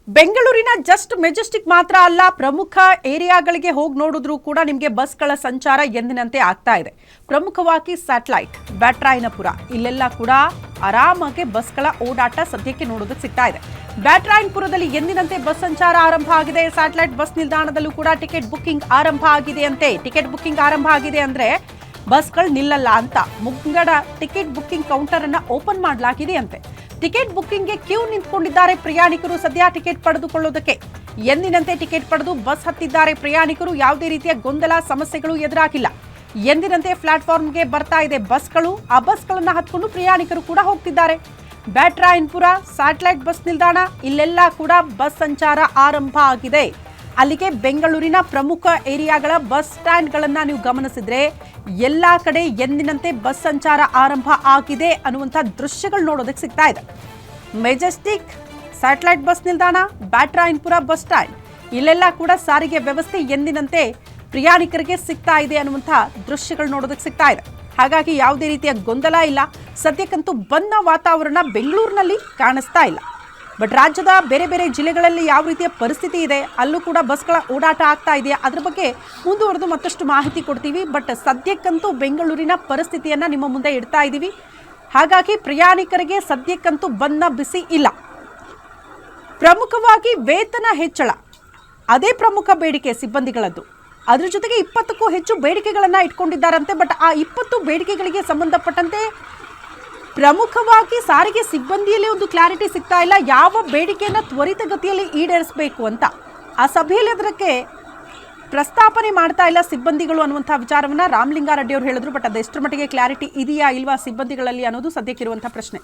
ಬೆಂಗಳೂರಿನ just Majestic ಮಾತ್ರ ಅಲ್ಲ, ಪ್ರಮುಖ ಏರಿಯಾಗಳಿಗೆ ಹೋಗಿ ನೋಡಿದ್ರೂ ಕೂಡ ನಿಮಗೆ ಬಸ್ಗಳ ಸಂಚಾರ ಎಂದಿನಂತೆ ಆಗ್ತಾ ಇದೆ. ಪ್ರಮುಖವಾಗಿ ಸ್ಯಾಟಲೈಟ್, ಬ್ಯಾಟರಾಯನಪುರ ಇಲ್ಲೆಲ್ಲ ಕೂಡ ಆರಾಮಾಗಿ ಬಸ್ಗಳ ಓಡಾಟ ಸದ್ಯಕ್ಕೆ ನೋಡೋದಕ್ಕೆ ಸಿಗ್ತಾ ಇದೆ. ಬ್ಯಾಟರಾಯನಪುರದಲ್ಲಿ ಎಂದಿನಂತೆ ಬಸ್ ಸಂಚಾರ ಆರಂಭ ಆಗಿದೆ. ಸ್ಯಾಟಲೈಟ್ ಬಸ್ ನಿಲ್ದಾಣದಲ್ಲೂ ಕೂಡ ಟಿಕೆಟ್ ಬುಕ್ಕಿಂಗ್ ಆರಂಭ ಆಗಿದೆ ಅಂತೆ. ಟಿಕೆಟ್ ಬುಕ್ಕಿಂಗ್ ಆರಂಭ ಆಗಿದೆ ಅಂದ್ರೆ ಬಸ್ಗಳು ನಿಲ್ಲಲ್ಲ ಅಂತ ಮುಂಗಡ ಟಿಕೆಟ್ ಬುಕ್ಕಿಂಗ್ ಕೌಂಟರ್ ಅನ್ನ ಓಪನ್ ಮಾಡಲಾಗಿದೆ ಅಂತೆ. ಟಿಕೆಟ್ ಬುಕ್ಕಿಂಗ್ಗೆ ಕ್ಯೂ ನಿಂತ್ಕೊಂಡಿದ್ದಾರೆ ಪ್ರಯಾಣಿಕರು. ಸದ್ಯ ಟಿಕೆಟ್ ಪಡೆದುಕೊಳ್ಳೋದಕ್ಕೆ ಎಂದಿನಂತೆ ಟಿಕೆಟ್ ಪಡೆದು ಬಸ್ ಹತ್ತಿದ್ದಾರೆ ಪ್ರಯಾಣಿಕರು. ಯಾವುದೇ ರೀತಿಯ ಗೊಂದಲ ಸಮಸ್ಯೆಗಳು ಎದುರಾಗಿಲ್ಲ. ಎಂದಿನಂತೆ ಪ್ಲಾಟ್ಫಾರ್ಮ್ಗೆ ಬರ್ತಾ ಇದೆ ಬಸ್ಗಳು. ಆ ಬಸ್ಗಳನ್ನ ಹತ್ಕೊಂಡು ಪ್ರಯಾಣಿಕರು ಕೂಡ ಹೋಗ್ತಿದ್ದಾರೆ. ಬ್ಯಾಟರಾಯನಪುರ ಸ್ಯಾಟಲೈಟ್ ಬಸ್ ನಿಲ್ದಾಣ ಇಲ್ಲೆಲ್ಲ ಕೂಡ ಬಸ್ ಸಂಚಾರ ಆರಂಭ ಆಗಿದೆ. ಅಲ್ಲಿಗೆ ಬೆಂಗಳೂರಿನ ಪ್ರಮುಖ ಏರಿಯಾಗಳ ಬಸ್ ಸ್ಟ್ಯಾಂಡ್ಗಳನ್ನ ನೀವು ಗಮನಿಸಿದ್ರೆ ಎಲ್ಲಾ ಕಡೆ ಎಂದಿನಂತೆ ಬಸ್ ಸಂಚಾರ ಆರಂಭ ಆಗಿದೆ ಅನ್ನುವಂಥ ದೃಶ್ಯಗಳು ನೋಡೋದಕ್ಕೆ ಸಿಗ್ತಾ ಇದೆ. ಮೆಜೆಸ್ಟಿಕ್, ಸ್ಯಾಟಲೈಟ್ ಬಸ್ ನಿಲ್ದಾಣ, ಬ್ಯಾಟರಾಯನಪುರ ಬಸ್ ಸ್ಟ್ಯಾಂಡ್ ಇಲ್ಲೆಲ್ಲ ಕೂಡ ಸಾರಿಗೆ ವ್ಯವಸ್ಥೆ ಎಂದಿನಂತೆ ಪ್ರಯಾಣಿಕರಿಗೆ ಸಿಗ್ತಾ ಇದೆ ಅನ್ನುವಂಥ ದೃಶ್ಯಗಳು ನೋಡೋದಕ್ಕೆ ಸಿಗ್ತಾ ಇದೆ. ಹಾಗಾಗಿ ಯಾವುದೇ ರೀತಿಯ ಗೊಂದಲ ಇಲ್ಲ. ಸದ್ಯಕ್ಕಂತೂ ಬಂದ ವಾತಾವರಣ ಬೆಂಗಳೂರಿನಲ್ಲಿ ಕಾಣಿಸ್ತಾ ಇಲ್ಲ. ಬಟ್ ರಾಜ್ಯದ ಬೇರೆ ಬೇರೆ ಜಿಲ್ಲೆಗಳಲ್ಲಿ ಯಾವ ರೀತಿಯ ಪರಿಸ್ಥಿತಿ ಇದೆ, ಅಲ್ಲೂ ಕೂಡ ಬಸ್ಗಳ ಓಡಾಟ ಆಗ್ತಾ ಇದೆಯಾ, ಅದ್ರ ಬಗ್ಗೆ ಮುಂದುವರೆದು ಮತ್ತಷ್ಟು ಮಾಹಿತಿ ಕೊಡ್ತೀವಿ. ಬಟ್ ಸದ್ಯಕ್ಕಂತೂ ಬೆಂಗಳೂರಿನ ಪರಿಸ್ಥಿತಿಯನ್ನು ನಿಮ್ಮ ಮುಂದೆ ಇಡ್ತಾ ಇದ್ದೀವಿ. ಹಾಗಾಗಿ ಪ್ರಯಾಣಿಕರಿಗೆ ಸದ್ಯಕ್ಕಂತೂ ಬಂದ ಬಿಸಿ ಇಲ್ಲ. ಪ್ರಮುಖವಾಗಿ ವೇತನ ಹೆಚ್ಚಳ ಅದೇ ಪ್ರಮುಖ ಬೇಡಿಕೆ ಸಿಬ್ಬಂದಿಗಳದ್ದು. ಅದ್ರ ಜೊತೆಗೆ 20ಕ್ಕೂ ಹೆಚ್ಚು ಬೇಡಿಕೆಗಳನ್ನು ಇಟ್ಕೊಂಡಿದ್ದಾರಂತೆ. ಬಟ್ ಆ 20 ಬೇಡಿಕೆಗಳಿಗೆ ಸಂಬಂಧಪಟ್ಟಂತೆ ಪ್ರಮುಖವಾಗಿ ಸಾರಿಗೆ ಸಿಬ್ಬಂದಿಯಲ್ಲಿ ಒಂದು ಕ್ಲಾರಿಟಿ ಸಿಗ್ತಾ ಇಲ್ಲ. ಯಾವ ಬೇಡಿಕೆಯನ್ನು ತ್ವರಿತಗತಿಯಲ್ಲಿ ಈಡೇರಿಸಬೇಕು ಅಂತ ಆ ಸಭೆಯಲ್ಲಿ ಅದಕ್ಕೆ ಪ್ರಸ್ತಾಪನೆ ಮಾಡ್ತಾ ಇಲ್ಲ ಸಿಬ್ಬಂದಿಗಳು ಅನ್ನುವಂಥ ವಿಚಾರವನ್ನ ರಾಮಲಿಂಗಾರೆಡ್ಡಿ ಅವರು ಹೇಳಿದ್ರು. ಬಟ್ ಅದೆಷ್ಟರ ಮಟ್ಟಿಗೆ ಕ್ಲಾರಿಟಿ ಇದೆಯಾ ಇಲ್ವಾ ಸಿಬ್ಬಂದಿಗಳಲ್ಲಿ ಅನ್ನೋದು ಸದ್ಯಕ್ಕಿರುವಂಥ ಪ್ರಶ್ನೆ.